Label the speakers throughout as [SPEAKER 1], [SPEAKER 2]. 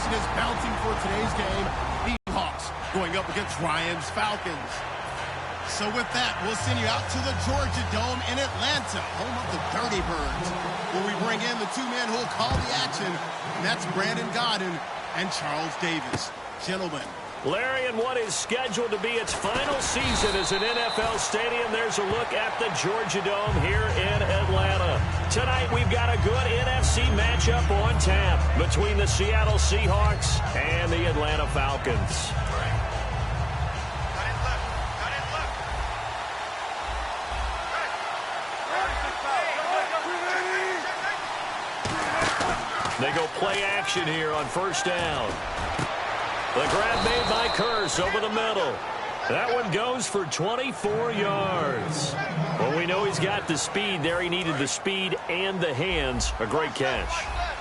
[SPEAKER 1] action is bouncing for today's game. The Hawks going up against Ryan's Falcons. So with that, we'll send you out to the Georgia Dome in Atlanta, home of the Dirty Birds, where we bring in the two men who will call the action, and that's Brandon Godden and Charles Davis. Gentlemen.
[SPEAKER 2] Larry, in what is scheduled to be its final season as an NFL stadium, there's a look at the Georgia Dome here in Atlanta. Tonight, we've got a good NFC matchup on tap between the Seattle Seahawks and the Atlanta Falcons. They go play action here on first down. The grab made by Curse over the middle. That one goes for 24 yards. Well, we know he's got the speed there. He needed the speed and the hands. A great catch.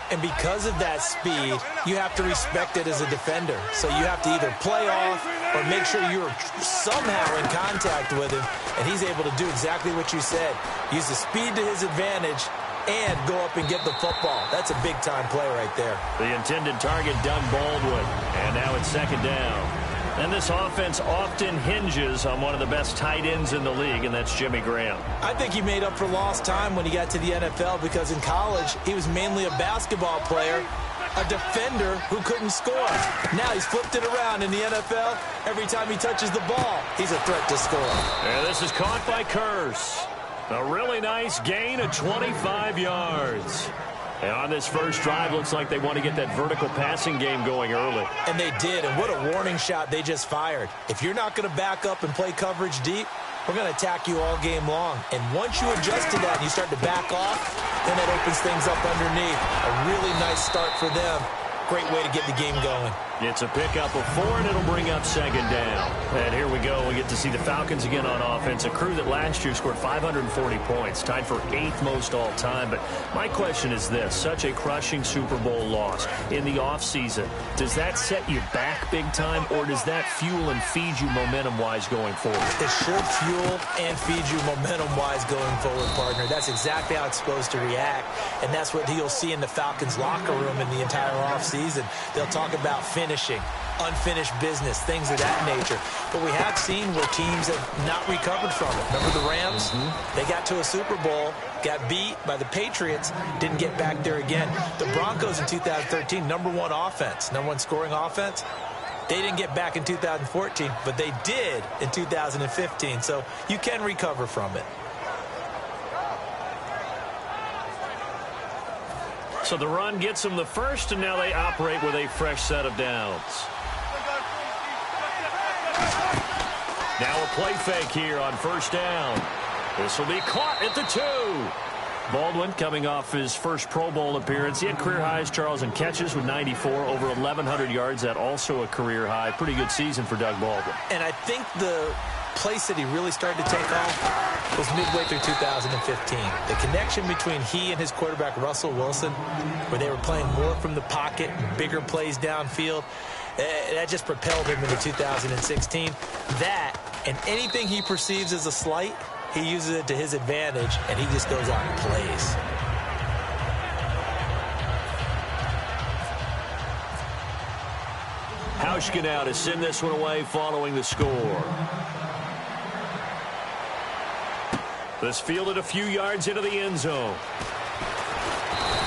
[SPEAKER 3] And because of that speed, you have to respect it as a defender. So you have to either play off or make sure you're somehow in contact with him. And he's able to do exactly what you said. Use the speed to his advantage and go up and get the football. That's a big-time play right there.
[SPEAKER 2] The intended target, Doug Baldwin. And now it's second down. And this offense often hinges on one of the best tight ends in the league, and that's Jimmy Graham.
[SPEAKER 3] I think he made up for lost time when he got to the NFL because in college, he was mainly a basketball player, a defender who couldn't score. Now he's flipped it around in the NFL. Every time he touches the ball, he's a threat to score.
[SPEAKER 2] And this is caught by Curse. A really nice gain of 25 yards. And on this first drive, looks like they want to get that vertical passing game going early.
[SPEAKER 3] And they did, and what a warning shot they just fired. If you're not going to back up and play coverage deep, we're going to attack you all game long. And once you adjust to that and you start to back off, then it opens things up underneath. A really nice start for them. Great way to get the game going.
[SPEAKER 2] It's a pickup of 4, and it'll bring up second down. And here we go. We get to see the Falcons again on offense, a crew that last year scored 540 points, tied for 8th most all time. But my question is this, such a crushing Super Bowl loss in the offseason, does that set you back big time, or does that fuel and feed you momentum-wise going forward?
[SPEAKER 3] It should fuel and feed you momentum-wise going forward, partner. That's exactly how it's supposed to react, and that's what you'll see in the Falcons locker room in the entire offseason. They'll talk about finishing, unfinished business, things of that nature. But we have seen where teams have not recovered from it. Remember the Rams? They got to a Super Bowl, got beat by the Patriots, didn't get back there again. The Broncos in 2013, number 1 offense, number 1 scoring offense. They didn't get back in 2014, but they did in 2015. So you can recover from it.
[SPEAKER 2] So the run gets them the first, and now they operate with a fresh set of downs. Now a play fake here on first down. This will be caught at the 2. Baldwin coming off his first Pro Bowl appearance. He had career highs, Charles, in catches with 94, over 1,100 yards. That also a career high. Pretty good season for Doug Baldwin.
[SPEAKER 3] And I think the place that he really started to take off was midway through 2015. The connection between he and his quarterback, Russell Wilson, where they were playing more from the pocket, bigger plays downfield, that just propelled him into 2016. That, and anything he perceives as a slight, he uses it to his advantage, and he just goes out and plays.
[SPEAKER 2] Hauschka now to send this one away following the score. This fielded a few yards into the end zone.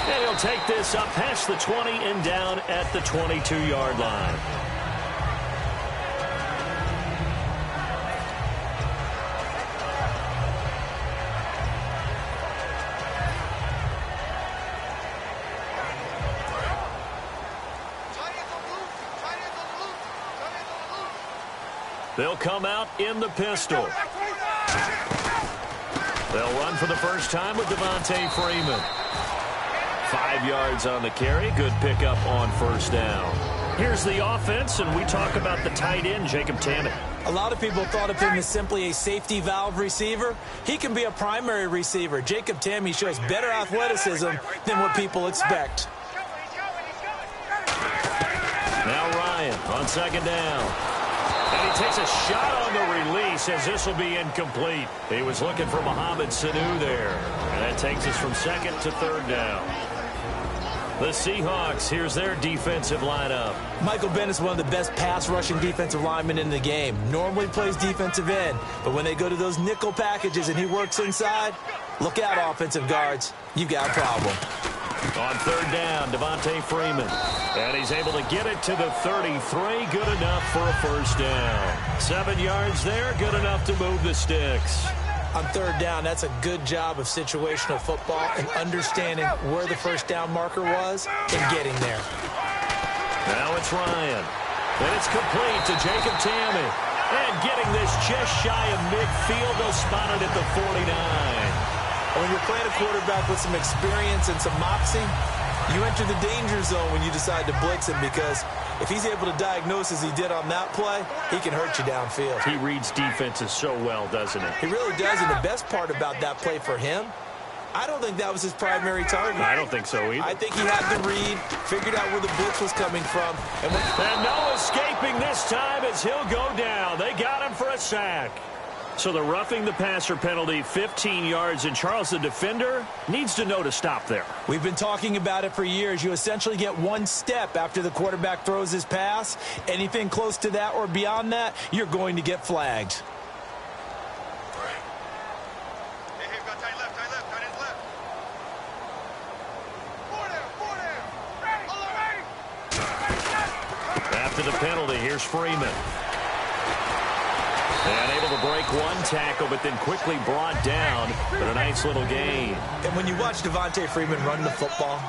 [SPEAKER 2] And he'll take this up past the 20 and down at the 22-yard line. They'll come out in the pistol. They'll run for the first time with Devontae Freeman. 5 yards on the carry. Good pickup on first down. Here's the offense, and we talk about the tight end, Jacob Tamme.
[SPEAKER 3] A lot of people thought of him as simply a safety valve receiver. He can be a primary receiver. Jacob Tamme shows better athleticism than what people expect.
[SPEAKER 2] Now Ryan on second down. And he takes a shot on the release as this will be incomplete. He was looking for Mohamed Sanu there. And that takes us from second to third down. The Seahawks, here's their defensive lineup.
[SPEAKER 3] Michael Bennett's one of the best pass-rushing defensive linemen in the game. Normally plays defensive end, but when they go to those nickel packages and he works inside, look out, offensive guards. You got a problem.
[SPEAKER 2] On third down, Devontae Freeman. And he's able to get it to the 33. Good enough for a first down. 7 yards there, good enough to move the sticks.
[SPEAKER 3] On third down, that's a good job of situational football and understanding where the first down marker was and getting there.
[SPEAKER 2] Now it's Ryan. And it's complete to Jacob Tamme. And getting this just shy of midfield, they'll spot it at the 49.
[SPEAKER 3] When you're playing a quarterback with some experience and some moxie, you enter the danger zone when you decide to blitz him, because if he's able to diagnose as he did on that play, he can hurt you downfield.
[SPEAKER 2] He reads defenses so well, doesn't he?
[SPEAKER 3] He really does, and the best part about that play for him, I don't think that was his primary target.
[SPEAKER 2] I don't think so either.
[SPEAKER 3] I think he had the read, figured out where the blitz was coming from.
[SPEAKER 2] And no escaping this time as he'll go down. They got him for a sack. So the roughing the passer penalty, 15 yards, and Charles, the defender, needs to know to stop there.
[SPEAKER 3] We've been talking about it for years. You essentially get one step after the quarterback throws his pass. Anything close to that or beyond that, you're going to get flagged.
[SPEAKER 2] After the penalty, here's Freeman. And able to break one tackle, but then quickly brought down. But a nice little gain.
[SPEAKER 3] And when you watch Devontae Freeman run the football,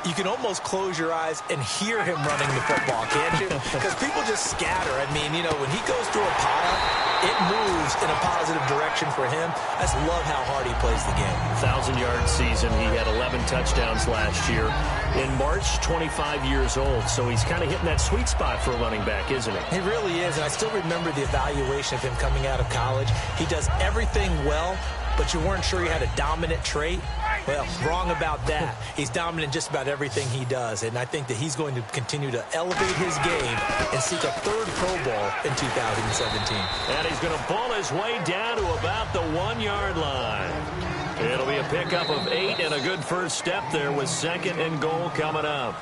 [SPEAKER 3] you can almost close your eyes and hear him running the football, can't you? Because people just scatter. I mean, you know, when he goes through a pile, it moves in a positive direction for him. I just love how hard he plays the game.
[SPEAKER 2] 1,000-yard season. He had 11 touchdowns last year. In March, 25 years old. So he's kind of hitting that sweet spot for a running back, isn't he?
[SPEAKER 3] He really is. And I still remember the evaluation of him coming out of college. He does everything well, but you weren't sure he had a dominant trait. Well, wrong about that. He's dominant in just about everything he does, and I think that he's going to continue to elevate his game and seek a third Pro Bowl in 2017.
[SPEAKER 2] And he's going to pull his way down to about the 1-yard line. It'll be a pickup of 8 and a good first step there with 2nd and goal coming up.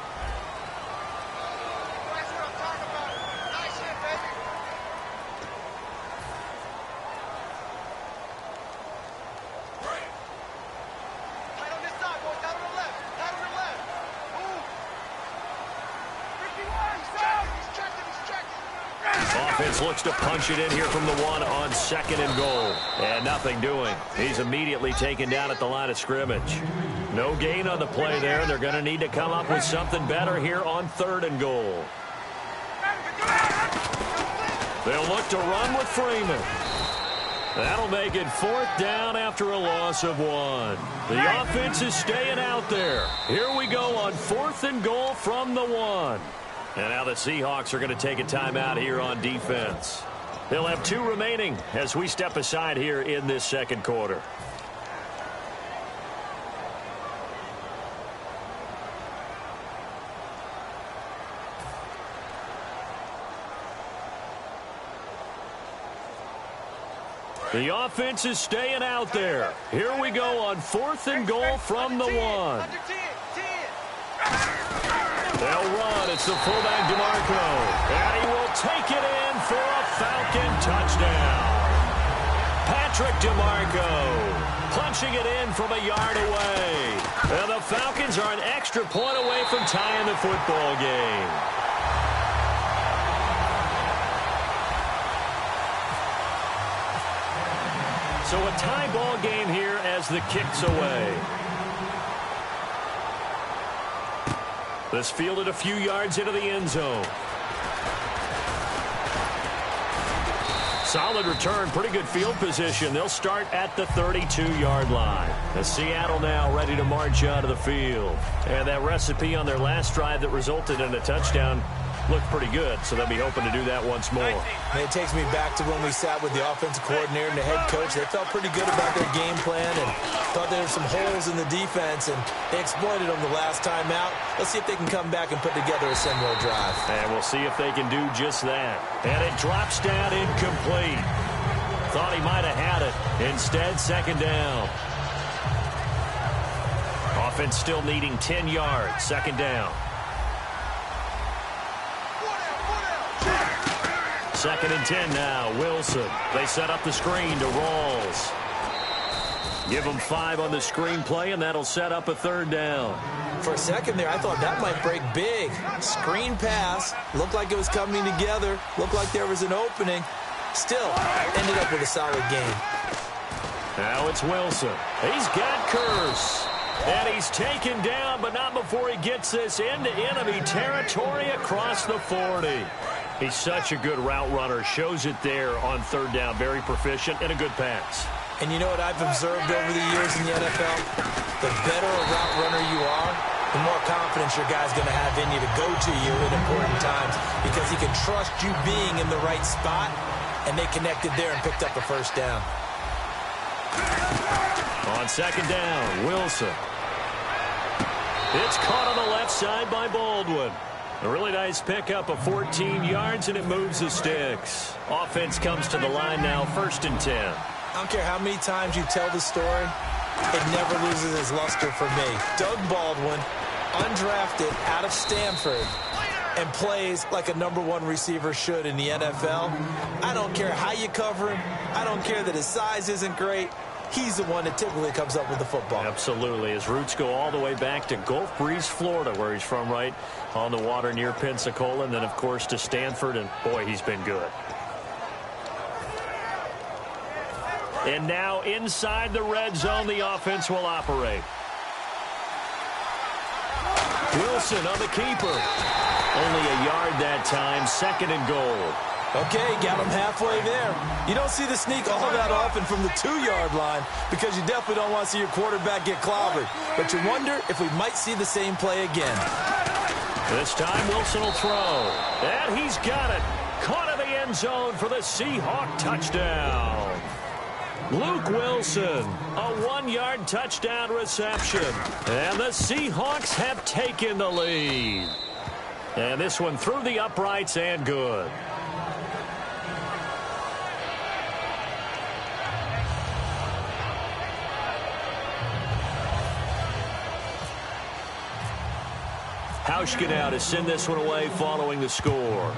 [SPEAKER 2] Offense looks to punch it in here from the 1 on 2nd and goal. And nothing doing. He's immediately taken down at the line of scrimmage. No gain on the play there. They're going to need to come up with something better here on 3rd and goal. They'll look to run with Freeman. That'll make it 4th down after a loss of 1. The offense is staying out there. Here we go on 4th and goal from the 1. And now the Seahawks are going to take a timeout here on defense. They'll have 2 remaining as we step aside here in this 2nd quarter. The offense is staying out there. Here we go on 4th and goal from the 1. They'll run. It's the fullback, DeMarco. And he will take it in for a Falcon touchdown. Patrick DeMarco punching it in from a yard away. And the Falcons are an extra point away from tying the football game. So a tie ball game here as the kick's away. This fielded a few yards into the end zone. Solid return, pretty good field position. They'll start at the 32-yard line. As Seattle now ready to march out of the field. And that recipe on their last drive that resulted in a touchdown looked pretty good, so they'll be hoping to do that once more.
[SPEAKER 3] And it takes me back to when we sat with the offensive coordinator and the head coach. They felt pretty good about their game plan and thought there were some holes in the defense, and they exploited them the last time out. Let's see if they can come back and put together a similar drive.
[SPEAKER 2] And we'll see if they can do just that. And it drops down incomplete. Thought he might have had it. Instead, 2nd down. Offense still needing 10 yards. Second down. Second and 10 now. Wilson. They set up the screen to Rawls. Give them 5 on the screen play, and that'll set up a third down.
[SPEAKER 3] For a second there, I thought that might break big. Screen pass. Looked like it was coming together. Looked like there was an opening. Still, ended up with a solid game.
[SPEAKER 2] Now it's Wilson. He's got Curse. And he's taken down, but not before he gets this into enemy territory across the 40. He's such a good route runner. Shows it there on third down. Very proficient and a good pass.
[SPEAKER 3] And you know what I've observed over the years in the NFL? The better a route runner you are, the more confidence your guy's going to have in you to go to you at important times because he can trust you being in the right spot, and they connected there and picked up a first down.
[SPEAKER 2] On second down, Wilson. It's caught on the left side by Baldwin. A really nice pickup of 14 yards, and it moves the sticks. Offense comes to the line now, first and 10.
[SPEAKER 3] I don't care how many times you tell the story, it never loses its luster for me. Doug Baldwin, undrafted out of Stanford, and plays like a #1 receiver should in the NFL. I don't care how you cover him. I don't care that his size isn't great. He's the one that typically comes up with the football.
[SPEAKER 2] Absolutely. His roots go all the way back to Gulf Breeze, Florida, where he's from, right on the water near Pensacola, and then, of course, to Stanford, and, boy, he's been good. And now inside the red zone, the offense will operate. Wilson on the keeper. Only a yard that time, second and goal.
[SPEAKER 3] Okay, got him halfway there. You don't see the sneak all that often from the 2-yard line because you definitely don't want to see your quarterback get clobbered. But you wonder if we might see the same play again.
[SPEAKER 2] This time Wilson will throw. And he's got it. Caught in the end zone for the Seahawk touchdown. Luke Wilson, a 1-yard touchdown reception. And the Seahawks have taken the lead. And this one through the uprights and good. Hauschka now to send this one away following the score.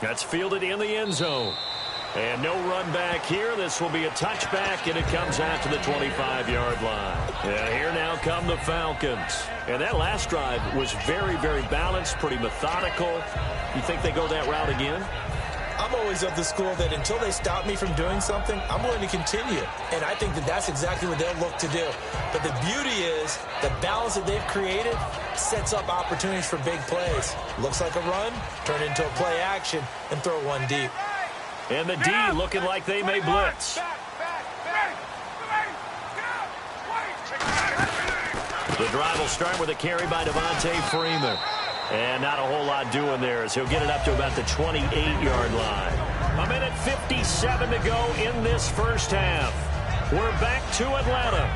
[SPEAKER 2] That's fielded in the end zone. And no run back here. This will be a touchback, and it comes out to the 25-yard line. And here now come the Falcons. And that last drive was very, very balanced, pretty methodical. You think they go that route again?
[SPEAKER 3] I'm always of the school that until they stop me from doing something, I'm willing to continue. And I think that that's exactly what they'll look to do. But the beauty is the balance that they've created sets up opportunities for big plays. Looks like a run, turn into a play action, and throw one deep.
[SPEAKER 2] And the D looking like they may blitz. The drive will start with a carry by Devontae Freeman. And not a whole lot doing there as he'll get it up to about the 28-yard line. 1:57 to go in this first half. We're back to Atlanta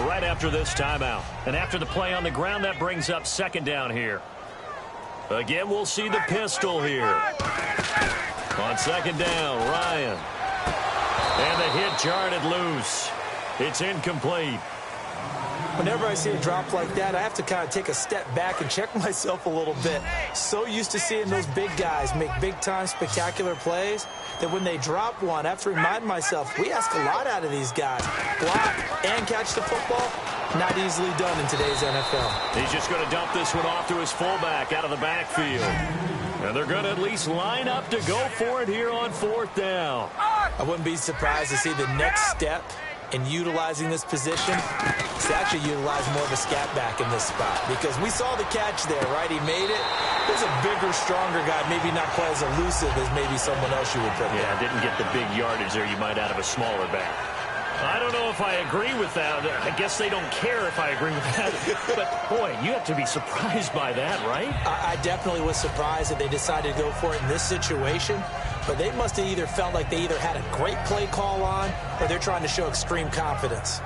[SPEAKER 2] right after this timeout. And after the play on the ground, that brings up second down here. Again, we'll see the pistol here. On second down, Ryan. And the hit jarred it loose. It's incomplete.
[SPEAKER 3] Whenever I see a drop like that, I have to kind of take a step back and check myself a little bit. So used to seeing those big guys make big-time spectacular plays that when they drop one, I have to remind myself, we ask a lot out of these guys. Block and catch the football, not easily done in today's NFL.
[SPEAKER 2] He's just going to dump this one off to his fullback out of the backfield. And they're going to at least line up to go for it here on fourth down.
[SPEAKER 3] I wouldn't be surprised to see the next step in utilizing this position is to actually utilize more of a scat back in this spot. Because we saw the catch there, right? He made it. There's a bigger, stronger guy, maybe not quite as elusive as maybe someone else you would put there.
[SPEAKER 2] Yeah, didn't get the big yardage there you might out of a smaller back. I don't know if I agree with that. I guess they don't care if I agree with that. But, boy, you have to be surprised by that, right?
[SPEAKER 3] I definitely was surprised that they decided to go for it in this situation. But they must have either felt like they either had a great play call on or they're trying to show extreme confidence.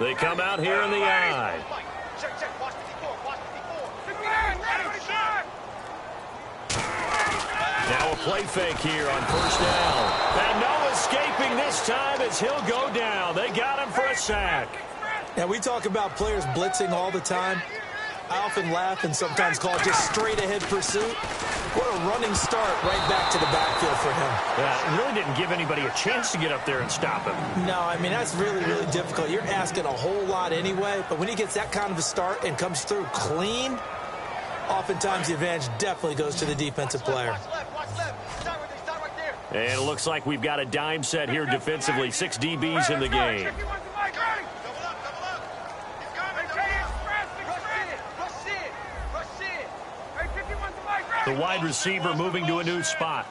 [SPEAKER 2] They come out here in the eye. Now a play fake here on first down. And no escaping this time as he'll go down. They got him for a sack.
[SPEAKER 3] Now, we talk about players blitzing all the time. I often laugh and sometimes call it just straight-ahead pursuit. What a running start right back to the backfield for him.
[SPEAKER 2] Yeah, it really didn't give anybody a chance to get up there and stop him.
[SPEAKER 3] No, I mean, that's really, really difficult. You're asking a whole lot anyway, but when he gets that kind of a start and comes through clean, oftentimes the advantage definitely goes to the defensive player.
[SPEAKER 2] And it looks like we've got a dime set here defensively. 6 DBs in the game. The wide receiver moving to a new spot.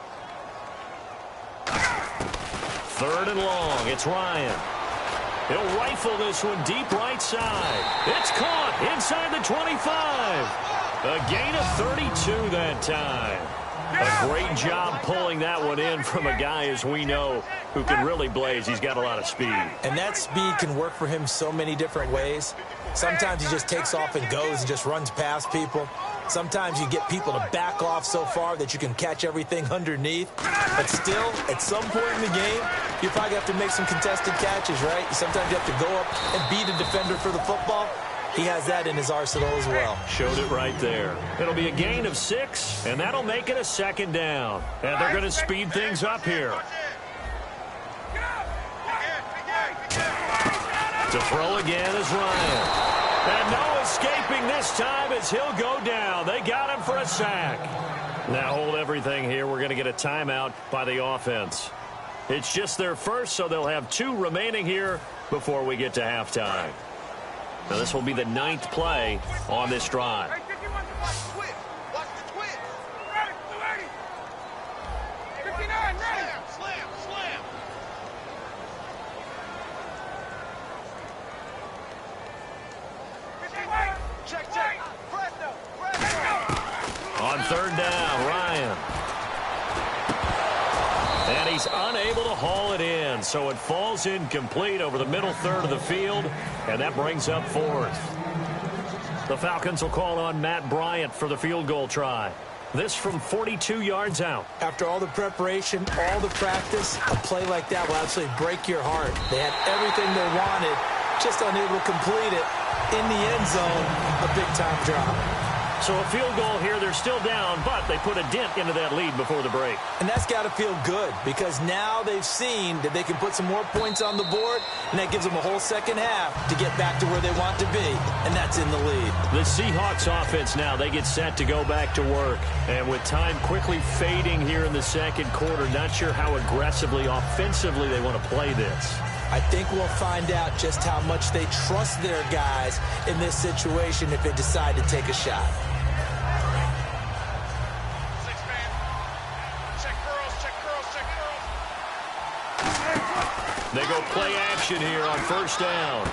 [SPEAKER 2] 3rd and long. It's Ryan. He'll rifle this one deep right side. It's caught inside the 25. A gain of 32 that time. A great job pulling that one in from a guy, as we know, who can really blaze. He's got a lot of speed.
[SPEAKER 3] And that speed can work for him so many different ways. Sometimes he just takes off and goes and just runs past people. Sometimes you get people to back off so far that you can catch everything underneath. But still, at some point in the game, you probably have to make some contested catches, right? Sometimes you have to go up and beat a defender for the football. He has that in his arsenal as well.
[SPEAKER 2] Showed it right there. It'll be a gain of 6, and that'll make it a 2nd down. And they're going to speed things up here. To throw again is Ryan. And no escaping this time as he'll go down. They got him for a sack. Now hold everything here. We're going to get a timeout by the offense. It's just their first, so they'll have 2 remaining here before we get to halftime. Now this will be the 9th play on this drive. On 3rd down, Ryan. And he's unable to haul it in, so it falls incomplete over the middle 3rd of the field, and that brings up 4th. The Falcons will call on Matt Bryant for the field goal try. This from 42 yards out.
[SPEAKER 3] After all the preparation, all the practice, a play like that will absolutely break your heart. They had everything they wanted, just unable to complete it. In the end zone, a big-time drop.
[SPEAKER 2] So a field goal here, they're still down, but they put a dent into that lead before the break.
[SPEAKER 3] And that's got to feel good because now they've seen that they can put some more points on the board, and that gives them a whole second half to get back to where they want to be, and that's in the lead.
[SPEAKER 2] The Seahawks offense now, they get set to go back to work. And with time quickly fading here in the 2nd quarter, not sure how aggressively, offensively they want to play this.
[SPEAKER 3] I think we'll find out just how much they trust their guys in this situation if they decide to take a shot.
[SPEAKER 2] They go play action here on 1st down.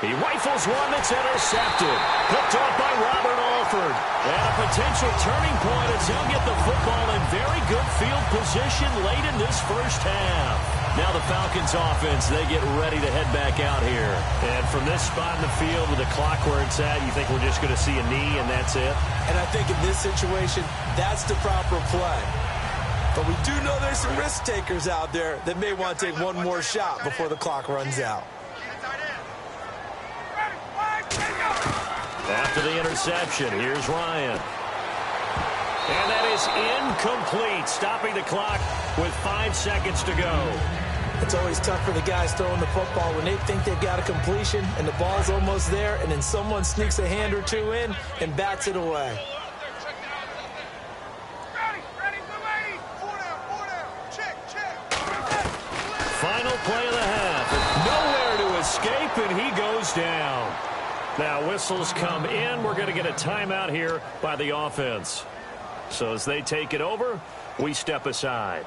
[SPEAKER 2] He rifles one that's intercepted. Picked off by Robert Alford. And a potential turning point as he'll get the football in very good field position late in this 1st half. Now the Falcons offense, they get ready to head back out here. And from this spot in the field with the clock where it's at, you think we're just going to see a knee and that's it?
[SPEAKER 3] And I think in this situation, that's the proper play. But we do know there's some risk takers out there that may want to take one more shot before the clock runs out.
[SPEAKER 2] After the interception, here's Ryan. And that is incomplete, stopping the clock with 5 seconds to go.
[SPEAKER 3] It's always tough for the guys throwing the football when they think they've got a completion and the ball's almost there, and then someone sneaks a hand or two in and bats it away.
[SPEAKER 2] Final play of the half. Nowhere to escape, and he goes down. Now whistles come in. We're going to get a timeout here by the offense. So as they take it over, we step aside.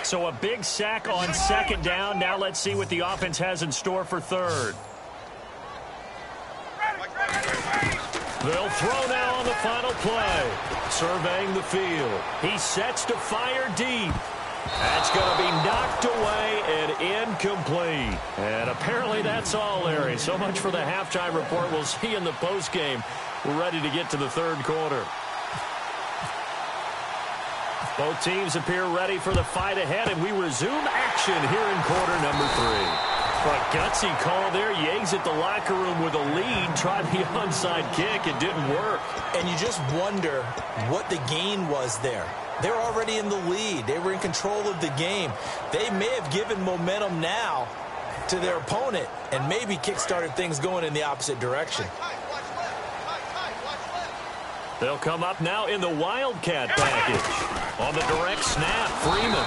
[SPEAKER 2] So a big sack on 2nd down. Now let's see what the offense has in store for 3rd. They'll throw now on the final play. Surveying the field. He sets to fire deep. That's going to be knocked away and incomplete. And apparently that's all, Larry. So much for the halftime report. We'll see in the postgame. We're ready to get to the 3rd quarter. Both teams appear ready for the fight ahead, and we resume action here in quarter number 3. A gutsy call there. You exit the locker room with a lead, tried the onside kick. It didn't work.
[SPEAKER 3] And you just wonder what the gain was there. They're already in the lead. They were in control of the game. They may have given momentum now to their opponent and maybe kick-started things going in the opposite direction.
[SPEAKER 2] They'll come up now in the Wildcat package. On the direct snap, Freeman.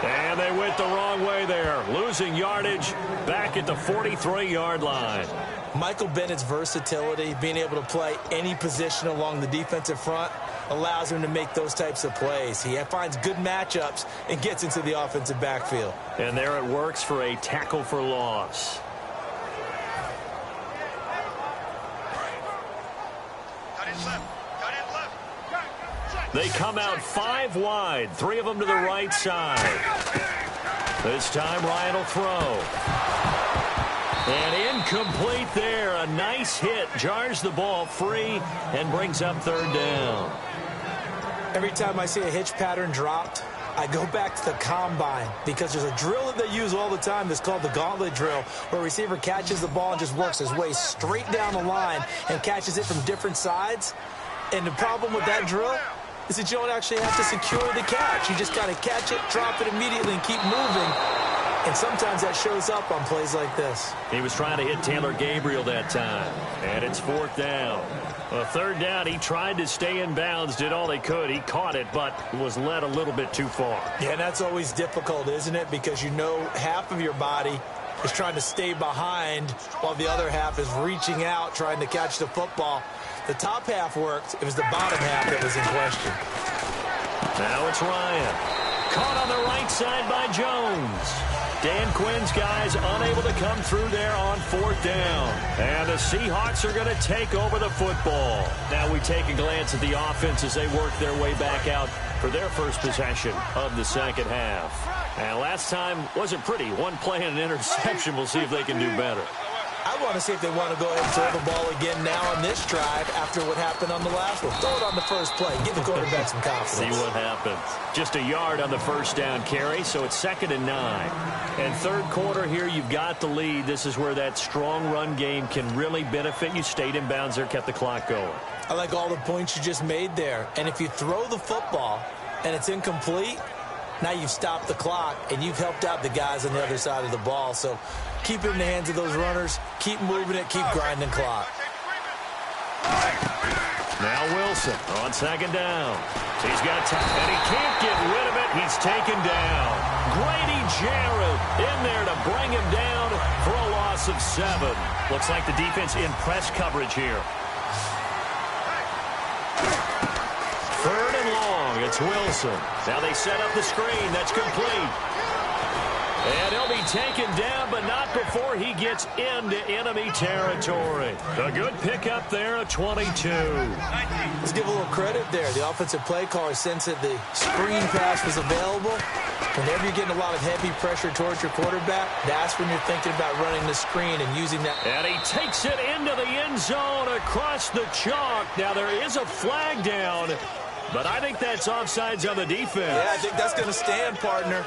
[SPEAKER 2] And they went the wrong way there, losing yardage back at the 43-yard line.
[SPEAKER 3] Michael Bennett's versatility, being able to play any position along the defensive front, allows him to make those types of plays. He finds good matchups and gets into the offensive backfield.
[SPEAKER 2] And there it works for a tackle for loss. They come out 5 wide, 3 of them to the right side. This time Ryan will throw. And incomplete there. A nice hit. Jars the ball free and brings up 3rd down.
[SPEAKER 3] Every time I see a hitch pattern dropped, I go back to the combine because there's a drill that they use all the time that's called the gauntlet drill, where a receiver catches the ball and just works his way straight down the line and catches it from different sides. And the problem with that drill is that you don't actually have to secure the catch. You just got to catch it, drop it immediately, and keep moving. And sometimes that shows up on plays like this.
[SPEAKER 2] He was trying to hit Taylor Gabriel that time. And it's 4th down. A 3rd down, he tried to stay in bounds, did all he could. He caught it, but was led a little bit too far.
[SPEAKER 3] Yeah, and that's always difficult, isn't it? Because you know half of your body is trying to stay behind while the other half is reaching out, trying to catch the football. The top half worked. It was the bottom half that was in question.
[SPEAKER 2] Now it's Ryan. Caught on the right side by Jones. Dan Quinn's guys unable to come through there on 4th down. And the Seahawks are going to take over the football. Now we take a glance at the offense as they work their way back out for their first possession of the second half. And last time wasn't pretty. 1 play and an interception. We'll see if they can do better.
[SPEAKER 3] I want to see if they want to go ahead and throw the ball again now on this drive after what happened on the last one. Throw it on the first play. Give the quarterback some confidence.
[SPEAKER 2] See what happens. Just a yard on the first down carry, so it's 2nd and 9. And 3rd quarter here, you've got the lead. This is where that strong run game can really benefit you. Stayed in bounds there, kept the clock going.
[SPEAKER 3] I like all the points you just made there. And if you throw the football and it's incomplete, now you've stopped the clock and you've helped out the guys on the other side of the ball. So keep it in the hands of those runners. Keep moving it. Keep grinding clock.
[SPEAKER 2] Now Wilson on 2nd down. He's got time, and he can't get rid of it. He's taken down. Grady Jarrett in there to bring him down for a loss of 7. Looks like the defense in press coverage here. 3rd and long. It's Wilson. Now they set up the screen. That's complete. And he'll be taken down, but not before he gets into enemy territory. A good pickup there, a 22.
[SPEAKER 3] Let's give a little credit there. The offensive play caller sensed that the screen pass was available. Whenever you're getting a lot of heavy pressure towards your quarterback, that's when you're thinking about running the screen and using that.
[SPEAKER 2] And he takes it into the end zone across the chalk. Now there is a flag down, but I think that's offsides on the defense.
[SPEAKER 3] Yeah, I think that's going to stand, partner.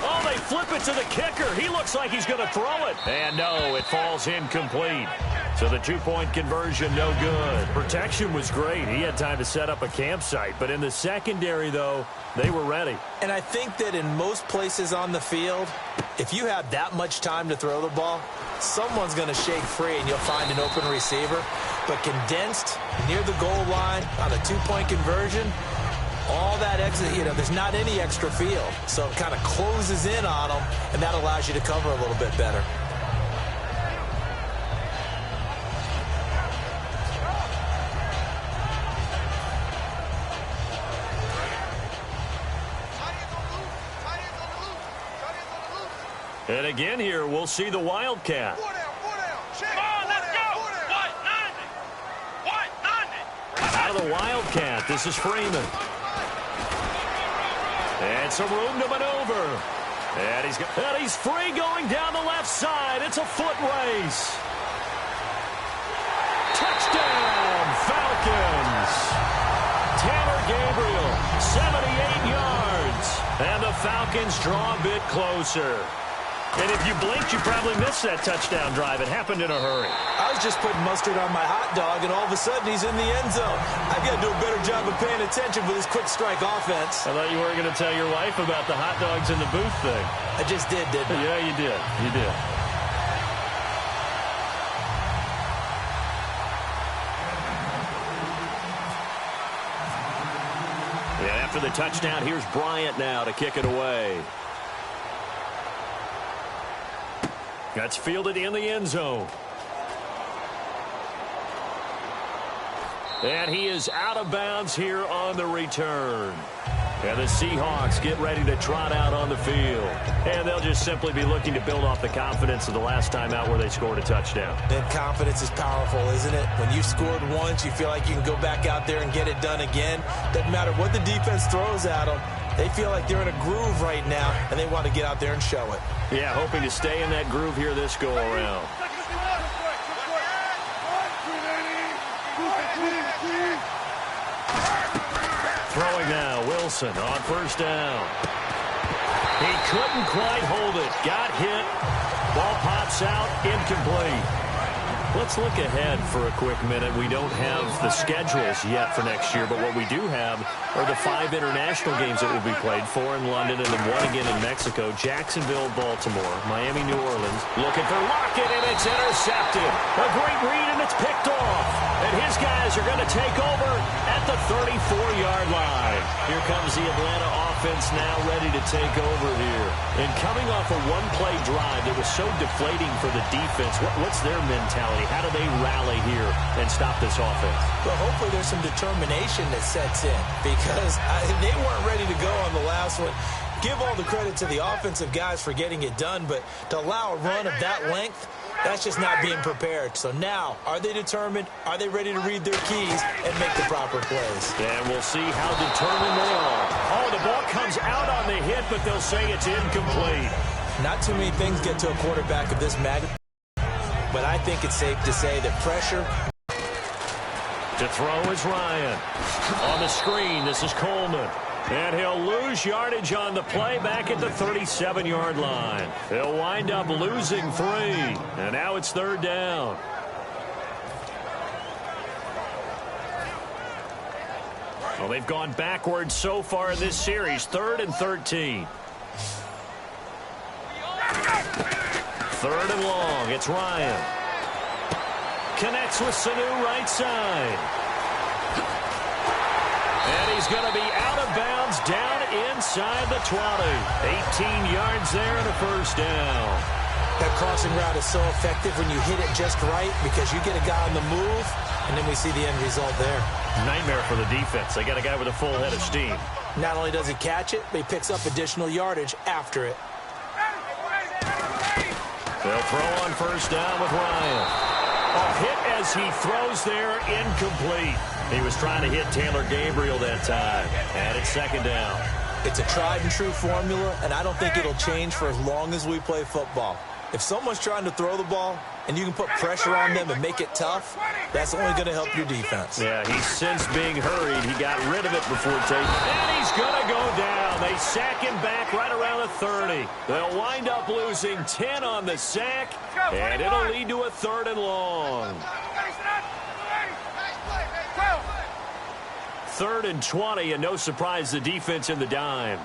[SPEAKER 2] Oh, they flip it to the kicker. He looks like he's going to throw it. And no, it falls incomplete. So the 2-point conversion, no good. Protection was great. He had time to set up a campsite. But in the secondary, though, they were ready.
[SPEAKER 3] And I think that in most places on the field, if you have that much time to throw the ball, someone's going to shake free and you'll find an open receiver. But condensed near the goal line on a 2-point conversion, all that exit, there's not any extra field. So it kind of closes in on them, and that allows you to cover a little bit better.
[SPEAKER 2] And again here, we'll see the Wildcat. Out of the Wildcat, this is Freeman. And some room to maneuver. And he's free going down the left side. It's a foot race. Touchdown, Falcons. Taylor Gabriel, 78 yards. And the Falcons draw a bit closer. And if you blinked, you probably missed that touchdown drive. It happened in a hurry.
[SPEAKER 3] I was just putting mustard on my hot dog, and all of a sudden he's in the end zone. I've got to do a better job of paying attention for this quick strike offense.
[SPEAKER 2] I thought you weren't going to tell your wife about the hot dogs in the booth thing.
[SPEAKER 3] I just did, didn't I?
[SPEAKER 2] Yeah, you did. You did. Yeah, after the touchdown, here's Bryant now to kick it away. That's fielded in the end zone. And he is out of bounds here on the return. And the Seahawks get ready to trot out on the field. And they'll just simply be looking to build off the confidence of the last time out where they scored a touchdown.
[SPEAKER 3] And confidence is powerful, isn't it? When you've scored once, you feel like you can go back out there and get it done again. Doesn't matter what the defense throws at them. They feel like they're in a groove right now, and they want to get out there and show it.
[SPEAKER 2] Yeah, hoping to stay in that groove here this go-around. Throwing now, Wilson on first down. He couldn't quite hold it. Got hit. Ball pops out, incomplete. Let's look ahead for a quick minute. We don't have the schedules yet for next year, but what we do have are the 5 international games that will be played, 4 in London and then 1 again in Mexico. Jacksonville, Baltimore, Miami, New Orleans. Looking for Lockett, and it's intercepted. A great read, and it's picked off. And his guys are going to take over at the 34-yard line. Here comes the Atlanta offense now ready to take over here. And coming off a one-play drive that was so deflating for the defense, what's their mentality? How do they rally here and stop this offense?
[SPEAKER 3] Well, hopefully there's some determination that sets in because they weren't ready to go on the last one. Give all the credit to the offensive guys for getting it done, but to allow a run of that length, that's just not being prepared. So now, are they determined? Are they ready to read their keys and make the proper plays?
[SPEAKER 2] And we'll see how determined they are. Oh, the ball comes out on the hit, but they'll say it's incomplete.
[SPEAKER 3] Not too many things get to a quarterback of this magnitude, but I think it's safe to say that pressure.
[SPEAKER 2] To throw is Ryan. On the screen, this is Coleman. And he'll lose yardage on the play back at the 37-yard line. He'll wind up losing 3. And now it's 3rd down. Well, they've gone backwards so far in this series. 3rd and 13. 3rd and long. It's Ryan. Connects with Sanu right side. And he's going to be out of bounds down inside the 20. 18 yards there and a 1st down.
[SPEAKER 3] That crossing route is so effective when you hit it just right because you get a guy on the move, and then we see the end result there.
[SPEAKER 2] Nightmare for the defense. They got a guy with a full head of steam.
[SPEAKER 3] Not only does he catch it, but he picks up additional yardage after it.
[SPEAKER 2] They'll throw on 1st down with Ryan. A hit as he throws there, incomplete. He was trying to hit Taylor Gabriel that time. And it's 2nd down.
[SPEAKER 3] It's a tried-and-true formula, and I don't think it'll change for as long as we play football. If someone's trying to throw the ball and you can put pressure on them and make it tough, that's only going to help your defense.
[SPEAKER 2] Yeah, he's since being hurried. He got rid of it before taking. And he's going to go down. They sack him back right around the 30. They'll wind up losing 10 on the sack, and it'll lead to a 3rd and long. 3rd and 20, and no surprise, the defense in the dime.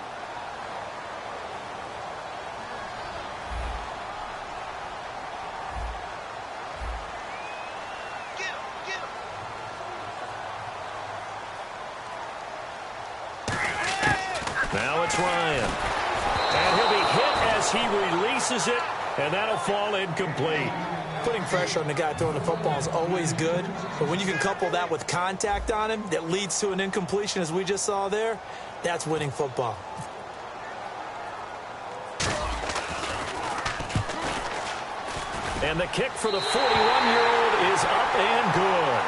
[SPEAKER 2] Now it's Ryan. And he'll be hit as he releases it, and that'll fall incomplete.
[SPEAKER 3] Putting pressure on the guy throwing the football is always good, but when you can couple that with contact on him that leads to an incompletion, as we just saw there, that's winning football.
[SPEAKER 2] And the kick for the 41-year-old is up and good.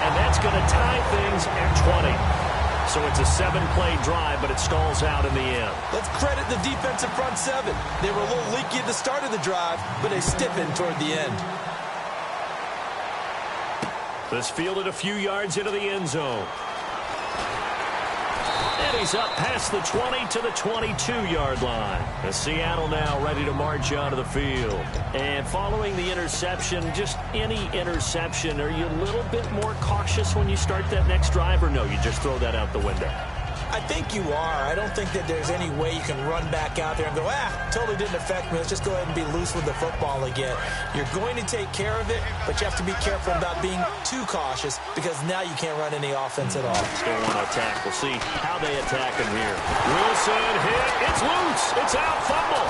[SPEAKER 2] And that's going to tie things at 20. So it's a 7-play drive, but it stalls out in the end.
[SPEAKER 3] Let's credit the defensive front 7. They were a little leaky at the start of the drive, but they stiffened toward the end.
[SPEAKER 2] This fielded a few yards into the end zone. And he's up past the 20 to the 22-yard line. As Seattle now ready to march onto the field. And following the interception, just any interception, are you a little bit more cautious when you start that next drive, or no, you just throw that out the window?
[SPEAKER 3] I think you are. I don't think that there's any way you can run back out there and go, totally didn't affect me. Let's just go ahead and be loose with the football again. You're going to take care of it, but you have to be careful about being too cautious because now you can't run any offense at all.
[SPEAKER 2] Still want to attack. We'll see how they attack him here. Wilson hit. It's loose. It's out. Fumble.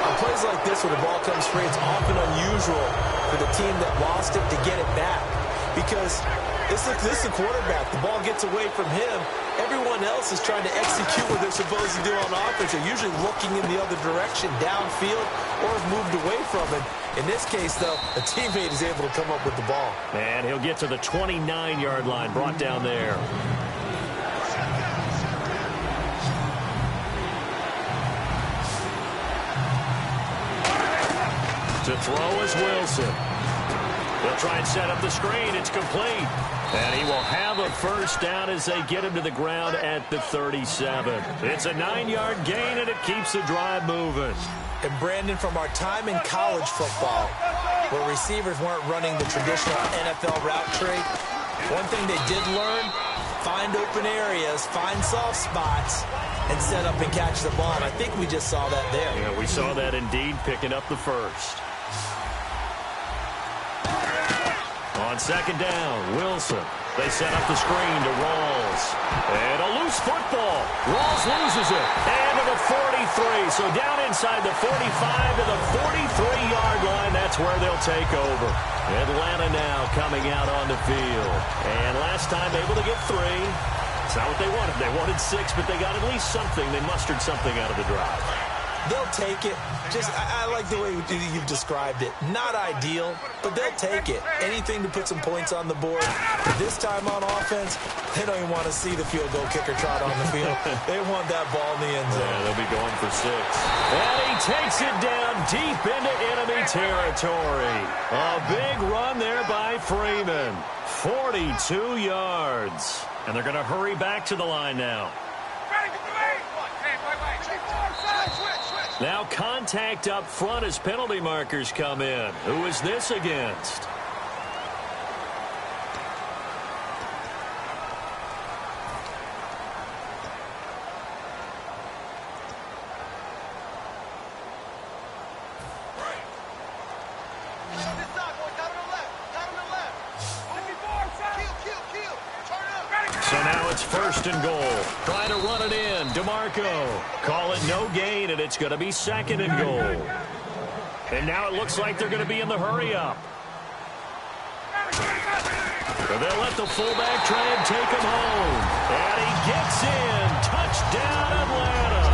[SPEAKER 3] On plays like this where the ball comes free, it's often unusual for the team that lost it to get it back because this is the quarterback. The ball gets away from him. Everyone else is trying to execute what they're supposed to do on offense. They're usually looking in the other direction, downfield, or have moved away from it. In this case, though, a teammate is able to come up with the ball.
[SPEAKER 2] And he'll get to the 29-yard line, brought down there. To throw is Wilson. They'll try and set up the screen. It's complete. And he will have a first down as they get him to the ground at the 37. It's a 9-yard gain, and it keeps the drive moving.
[SPEAKER 3] And, Brandon, from our time in college football, where receivers weren't running the traditional NFL route tree, one thing they did learn, find open areas, find soft spots, and set up and catch the ball. And I think we just saw that there.
[SPEAKER 2] Yeah, we saw that indeed, picking up the first. On second down, Wilson. They set up the screen to Rawls. And a loose football. Rawls loses it. And to the 43. So down inside the 45 to the 43-yard line. That's where they'll take over. Atlanta now coming out on the field. And last time able to get 3. It's not what they wanted. They wanted 6, but they got at least something. They mustered something out of the drive.
[SPEAKER 3] They'll take it. I like the way you've described it. Not ideal, but they'll take it. Anything to put some points on the board. But this time on offense, they don't even want to see the field goal kicker trot on the field. They want that ball in the end zone.
[SPEAKER 2] Yeah, they'll be going for 6. And he takes it down deep into enemy territory. A big run there by Freeman. 42 yards. And they're going to hurry back to the line now. Now contact up front as penalty markers come in. Who is this against? So now it's first and goal. Trying to run it in. DeMarco. Call it no gain, and it's going to be second and goal. And now it looks like they're going to be in the hurry-up. So they'll let the fullback try and take him home. And he gets in. Touchdown, Atlanta.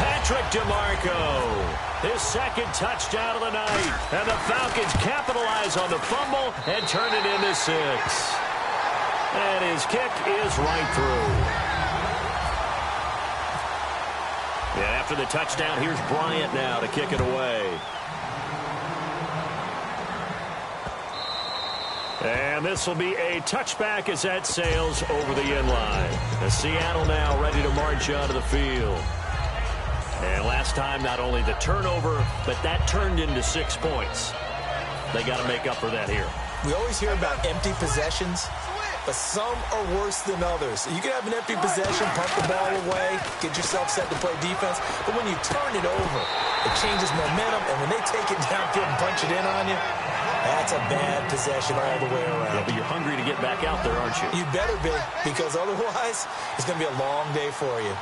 [SPEAKER 2] Patrick DeMarco. His second touchdown of the night. And the Falcons capitalize on the fumble and turn it into 6. And his kick is right through. Yeah, after the touchdown, here's Bryant now to kick it away. And this will be a touchback as that sails over the end line. The Seattle now ready to march onto the field. And last time, not only the turnover, but that turned into 6 points. They got to make up for that here.
[SPEAKER 3] We always hear about empty possessions, but some are worse than others. You can have an empty possession, pump the ball away, get yourself set to play defense, but when you turn it over, it changes momentum, and when they take it downfield and punch it in on you, that's a bad possession all the way around.
[SPEAKER 2] Yeah, but you're hungry to get back out there, aren't you?
[SPEAKER 3] You better be, because otherwise, it's going to be a long day for you.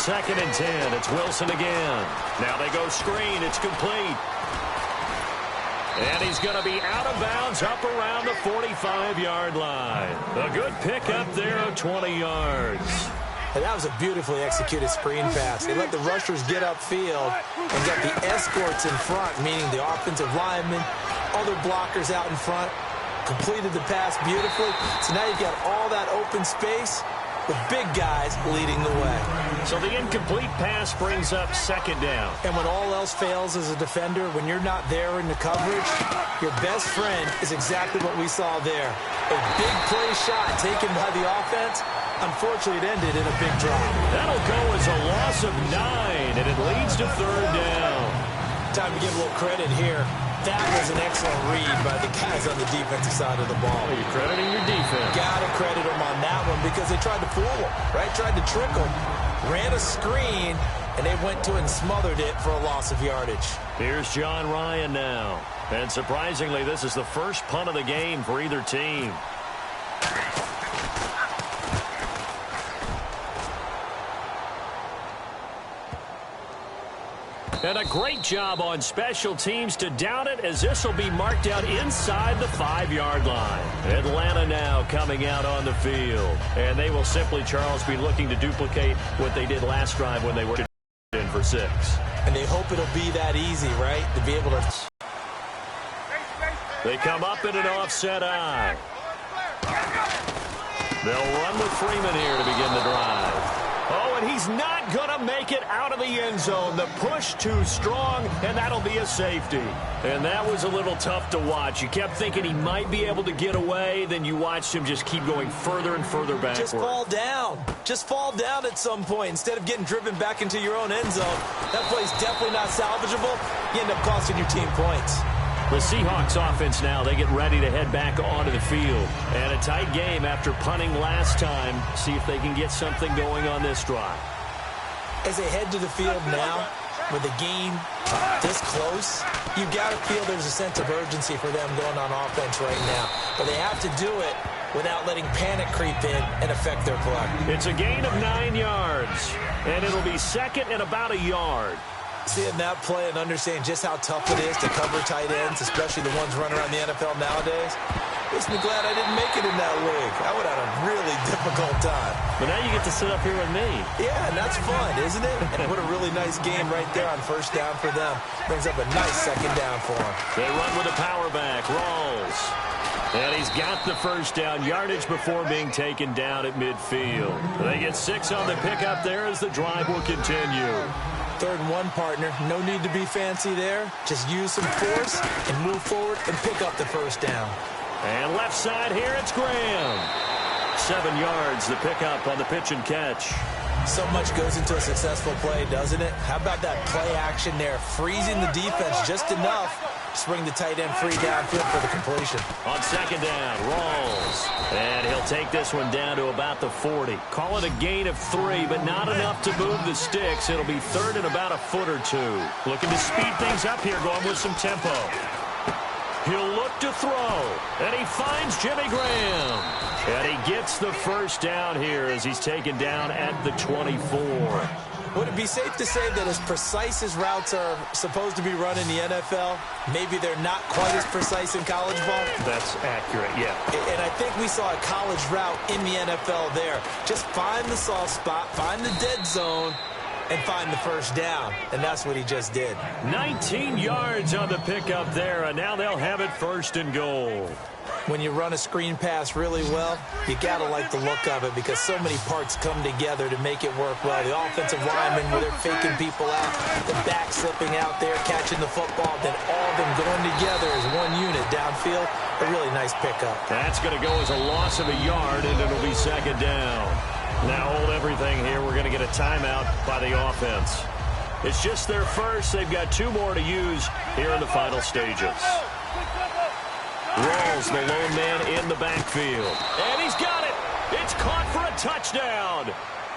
[SPEAKER 2] Second and 10. It's Wilson again. Now they go screen. It's complete. And he's going to be out of bounds up around the 45-yard line. A good pickup there of 20 yards.
[SPEAKER 3] And that was a beautifully executed screen pass. They let the rushers get upfield and got the escorts in front, meaning the offensive linemen, other blockers out in front, completed the pass beautifully. So now you've got all that open space with big guys leading the way.
[SPEAKER 2] So the incomplete pass brings up second down.
[SPEAKER 3] And when all else fails as a defender, when you're not there in the coverage, your best friend is exactly what we saw there. A big play shot taken by the offense. Unfortunately, it ended in a big drop.
[SPEAKER 2] That'll go as a loss of 9, and it leads to third down.
[SPEAKER 3] Time to give a little credit here. That was an excellent read by the guys on the defensive side of the ball.
[SPEAKER 2] Well, you're crediting your defense.
[SPEAKER 3] Got to credit them on that one because they tried to fool them, right? Tried to trick them, ran a screen, and they went to it and smothered it for a loss of yardage.
[SPEAKER 2] Here's John Ryan now. And surprisingly, this is the first punt of the game for either team. And a great job on special teams to down it, as this will be marked out inside the 5-yard line. Atlanta now coming out on the field. And they will simply, Charles, be looking to duplicate what they did last drive when they were in for 6.
[SPEAKER 3] And they hope it'll be that easy, right, to be able to...
[SPEAKER 2] They come up in an offset eye. They'll run with Freeman here to begin the drive. Oh, and he's not going to make it out of the end zone. The push too strong, and that'll be a safety. And that was a little tough to watch. You kept thinking he might be able to get away, then you watched him just keep going further and further backward.
[SPEAKER 3] Just fall down. Just fall down at some point instead of getting driven back into your own end zone. That play's definitely not salvageable. You end up costing your team points.
[SPEAKER 2] The Seahawks offense now, they get ready to head back onto the field. And a tight game after punting last time. See if they can get something going on this drive.
[SPEAKER 3] As they head to the field now, with the game this close, you got to feel there's a sense of urgency for them going on offense right now. But they have to do it without letting panic creep in and affect their play.
[SPEAKER 2] It's a gain of 9 yards. And it'll be second and about a yard.
[SPEAKER 3] Seeing that play and understanding just how tough it is to cover tight ends, especially the ones running around the NFL nowadays, makes me glad I didn't make it in that league. I would have had a really difficult time.
[SPEAKER 2] But now you get to sit up here with me.
[SPEAKER 3] Yeah, and that's fun, isn't it? And what a really nice game right there on first down for them. Brings up a nice second down for them.
[SPEAKER 2] They run with a power back. Rolls. And he's got the first down yardage before being taken down at midfield. They get 6 on the pickup there as the drive will continue.
[SPEAKER 3] 3rd and 1, partner. No need to be fancy there. Just use some force and move forward and pick up the first down.
[SPEAKER 2] And left side here, it's Graham. 7 yards, the pickup on the pitch and catch.
[SPEAKER 3] So much goes into a successful play, doesn't it? How about that play action there? Freezing the defense just enough to bring the tight end free downfield for the completion.
[SPEAKER 2] On second down, Rolls. And he'll take this one down to about the 40. Call it a gain of 3, but not enough to move the sticks. It'll be 3rd and about a foot or 2. Looking to speed things up here, going with some tempo. He'll look to throw, and he finds Jimmy Graham. And he gets the first down here as he's taken down at the 24.
[SPEAKER 3] Would it be safe to say that as precise as routes are supposed to be run in the NFL, maybe they're not quite as precise in college ball?
[SPEAKER 2] That's accurate, yeah.
[SPEAKER 3] And I think we saw a college route in the NFL there. Just find the soft spot, find the dead zone, and find the first down. And that's what he just did.
[SPEAKER 2] 19 yards on the pickup there, and now they'll have it 1st and goal.
[SPEAKER 3] When you run a screen pass really well, you got to like the look of it because so many parts come together to make it work well. The offensive linemen, where they're faking people out, the back slipping out there, catching the football, then all of them going together as one unit downfield. A really nice pickup.
[SPEAKER 2] That's going to go as a loss of a yard, and it'll be 2nd down. Now hold everything here. We're going to get a timeout by the offense. It's just their first. They've got 2 more to use here in the final stages. Rolls, the lone man in the backfield. And he's got it. It's caught for a touchdown.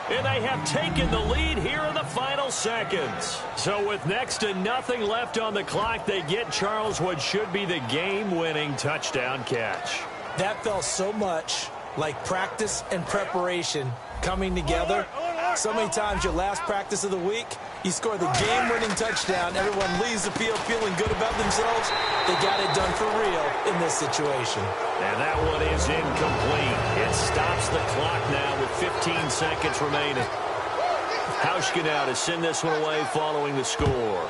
[SPEAKER 2] And they have taken the lead here in the final seconds. So with next to nothing left on the clock, they get Charles what should be the game-winning touchdown catch.
[SPEAKER 3] That felt so much like practice and preparation coming together. So many times your last practice of the week, you score the game-winning touchdown. Everyone leaves the field feeling good about themselves. They got it done for real in this situation.
[SPEAKER 2] And that one is incomplete. It stops the clock now with 15 seconds remaining. Hauschka now to send this one away following the score.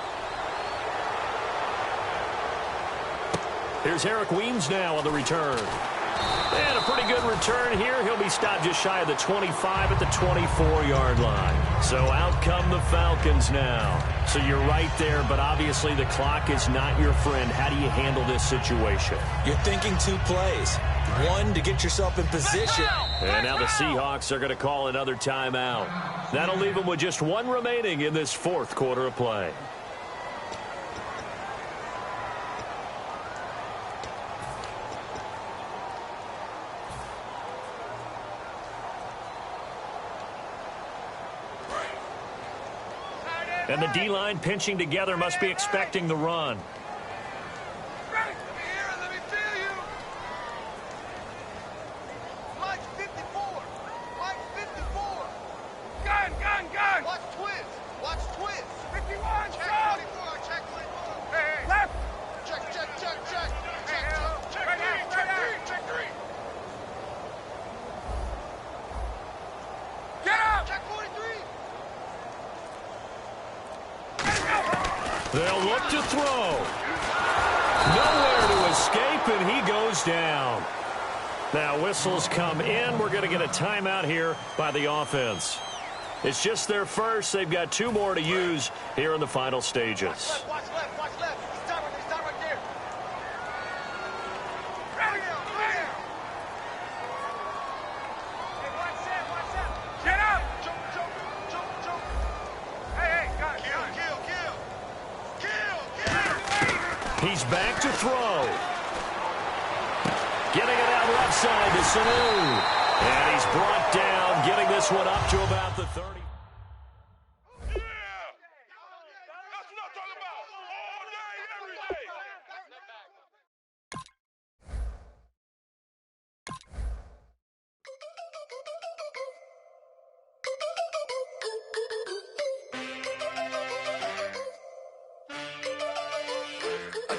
[SPEAKER 2] Here's Eric Weems now on the return. And a pretty good return here. He'll be stopped just shy of the 25 at the 24-yard line. So out come the Falcons now. So you're right there, but obviously the clock is not your friend. How do you handle this situation?
[SPEAKER 3] You're thinking 2 plays. 1 to get yourself in position.
[SPEAKER 2] And now the Seahawks are going to call another timeout. That'll leave them with just 1 remaining in this 4th quarter of play. And the D-line pinching together must be expecting the run. They'll look to throw. Nowhere to escape, and he goes down. Now whistles come in. We're going to get a timeout here by the offense. It's just their first. They've got 2 more to use here in the final stages.
[SPEAKER 4] Watch left, watch left. He's down right there. Hey, watch that. Get up. Jump. Hey, got it. Kill.
[SPEAKER 2] He's back to throw. Getting it out left side to Sanu. And he's brought down, getting this one up to about the 30.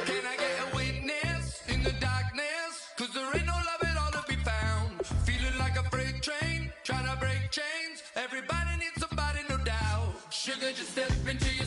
[SPEAKER 5] Can I get a witness in the darkness? 'Cause there ain't no love at all to be found. Feeling like a freight train, trying to break chains. Everybody needs somebody, no doubt. Sugar, just step into your